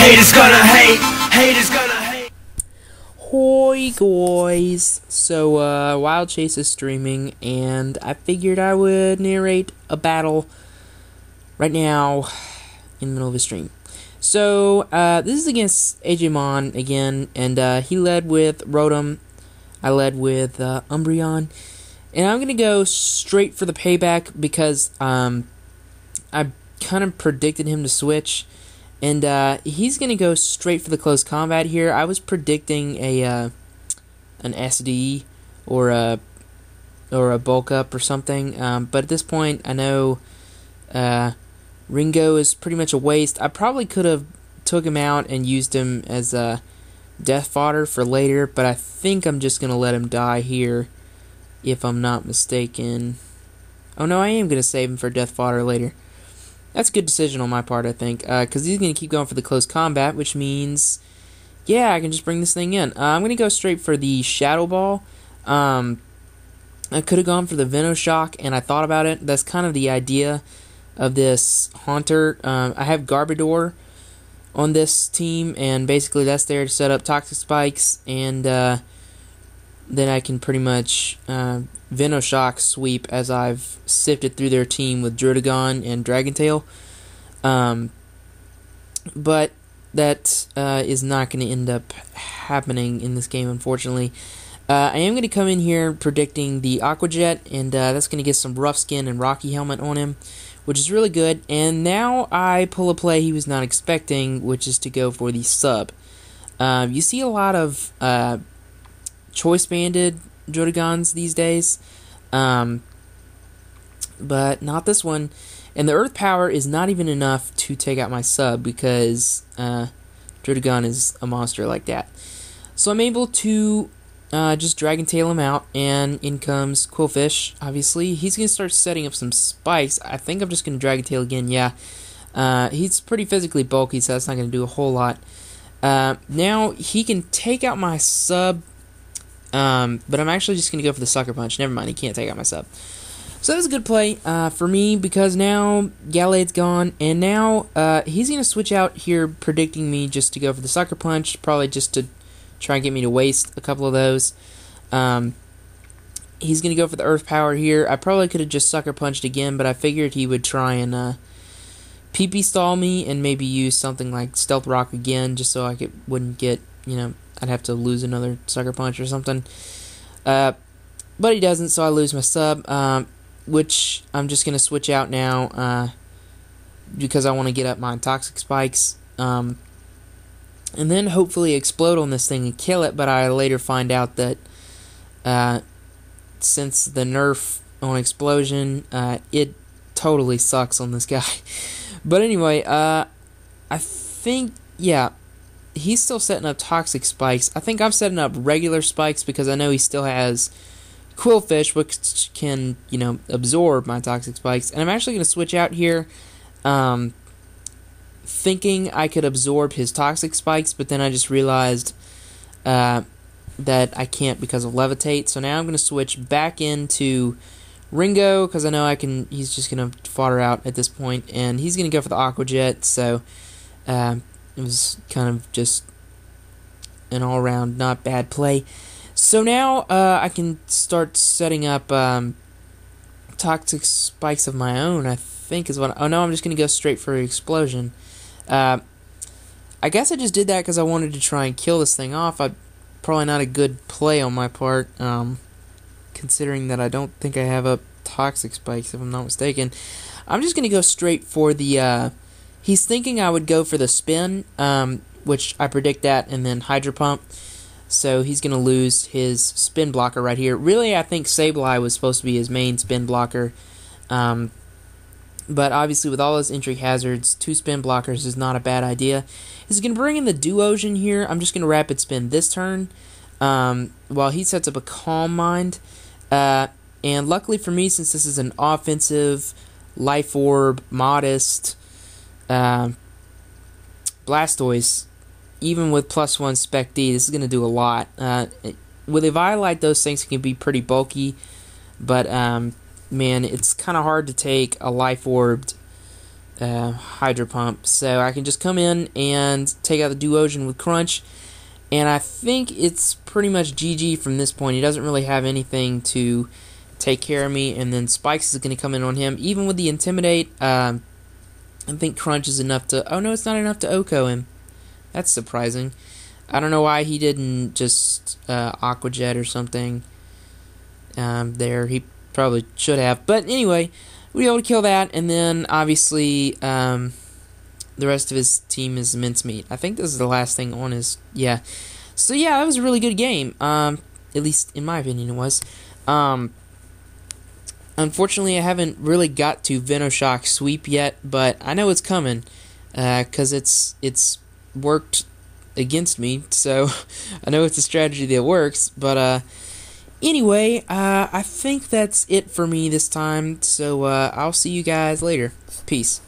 Haters gonna hate. Haters gonna hate. Hoi guys, so Wild Chase is streaming and I figured I would narrate a battle right now in the middle of a stream. So this is against SuperAjmon again, and he led with Rotom, I led with Umbreon, and I'm gonna go straight for the payback because I kind of predicted him to switch. And he's going to go straight for the close combat here. I was predicting an SD or a bulk up or something. But at this point, I know Ringo is pretty much a waste. I probably could have took him out and used him as a death fodder for later. But I think I'm just going to let him die here, if I'm not mistaken. Oh no, I am going to save him for death fodder later. That's a good decision on my part, I think, because he's going to keep going for the close combat, which means, yeah, I can just bring this thing in. I'm going to go straight for the Shadow Ball. I could have gone for the Venoshock, and I thought about it. That's kind of the idea of this Haunter. I have Garbodor on this team, and basically that's there to set up Toxic Spikes, and then I can pretty much Venoshock sweep as I've sifted through their team with Druddigon and Dragon Tail. But that is not going to end up happening in this game, unfortunately. I am going to come in here predicting the Aqua Jet, and that's going to get some Rough Skin and Rocky Helmet on him, which is really good. And now I pull a play he was not expecting, which is to go for the sub. You see a lot of choice banded Druddigons these days, but not this one. And the Earth Power is not even enough to take out my sub because Druddigon is a monster like that. So I'm able to just Dragon Tail him out, and in comes Quillfish. Obviously, he's going to start setting up some spikes. I think I'm just going to Dragon Tail again, yeah. He's pretty physically bulky, so that's not going to do a whole lot. Now, he can take out my sub, but I'm actually just going to go for the Sucker Punch. Never mind, he can't take out my sub. So that was a good play for me, because now Gallade's gone, and now he's going to switch out here, predicting me just to go for the Sucker Punch, probably just to try and get me to waste a couple of those. He's going to go for the Earth Power here. I probably could have just Sucker Punched again, but I figured he would try and PP stall me and maybe use something like Stealth Rock again, just so I wouldn't get, I'd have to lose another Sucker Punch or something. But he doesn't, so I lose my sub, which I'm just going to switch out now because I want to get up my Toxic Spikes. And then hopefully explode on this thing and kill it, but I later find out that since the nerf on Explosion, it totally sucks on this guy. But anyway, I think, yeah, he's still setting up Toxic Spikes. I think I'm setting up regular Spikes because I know he still has Quillfish, which can, absorb my Toxic Spikes. And I'm actually going to switch out here, thinking I could absorb his Toxic Spikes, but then I just realized that I can't because of Levitate. So now I'm going to switch back into Ringo, because I know he's just going to fodder out at this point, and he's going to go for the Aqua Jet, so it was kind of just an all-around not bad play. So now I can start setting up Toxic Spikes of my own, I think is what... Oh no, I'm just going to go straight for Explosion. I guess I just did that because I wanted to try and kill this thing off. Probably not a good play on my part, considering that I don't think I have up Toxic Spikes, if I'm not mistaken. I'm just going to go straight for the... he's thinking I would go for the Spin, which I predict that, and then Hydro Pump. So he's going to lose his Spin blocker right here. Really, I think Sableye was supposed to be his main Spin blocker. But obviously, with all his entry hazards, 2 Spin blockers is not a bad idea. He's going to bring in the Duosion here. I'm just going to Rapid Spin this turn, while he sets up a Calm Mind. And luckily for me, since this is an offensive, Life Orb, Modest, Blastoise, even with +1 Spec D, this is going to do a lot. With Eviolite, those things can be pretty bulky, but man, it's kind of hard to take a Life Orbed Hydro Pump. So I can just come in and take out the Duosion with Crunch, and I think it's pretty much GG from this point. He doesn't really have anything to take care of me, and then Spikes is going to come in on him. Even with the Intimidate, I think Crunch is enough to... Oh no, it's not enough to OHKO him. That's surprising. I don't know why he didn't just Aqua Jet or something there. He probably should have. But anyway, we were able to kill that, and then obviously the rest of his team is mincemeat. I think this is the last thing on his... Yeah. So yeah, that was a really good game. At least in my opinion it was. Unfortunately, I haven't really got to Venoshock Sweep yet, but I know it's coming because it's worked against me, so I know it's a strategy that works. But anyway, I think that's it for me this time, so I'll see you guys later. Peace.